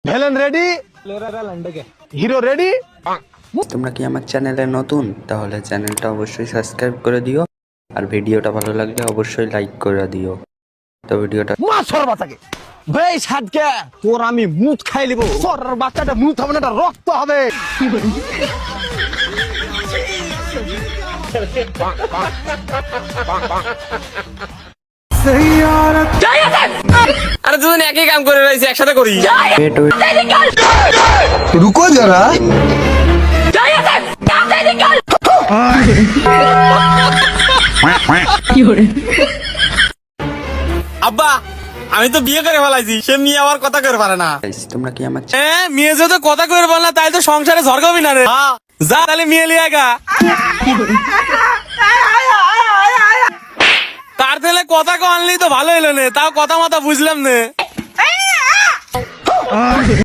ভেলেন ready, hero ready. তোমরা কি আমার চ্যানেলে নতুন? তাহলে চ্যানেলটা অবশ্যই সাবস্ক্রাইব করে দিও, আর ভিডিওটা ভালো লাগলে অবশ্যই লাইক করে দিও। তো ভিডিওটা মা সর বাচ্চাকে বেই সাজকে তোর আমি মুত খাই লিব। সর বাচ্চাটা মুত হবে না, এটা রক্ত হবে। আরে দুজন একই কাম করে রয়েছে, একসাথে করি। ওয়েট রুকো যারা। আব্বা, আমি তো বিয়ে করে ফেলাইছি, সে মেয়ে আবার কথা করে পারে না। তোমরা কি আমার হ্যাঁ, মেয়ে যেহেতু কথা করে বল না, তাই তো সংসারে ঝড়কাবি না রে। যা তাহলে মেয়ে লিয়ে গা। তার ছেলে কথা কো আনলি তো ভালো হইলো নে, তাও কথা মাথা বুঝলাম নে।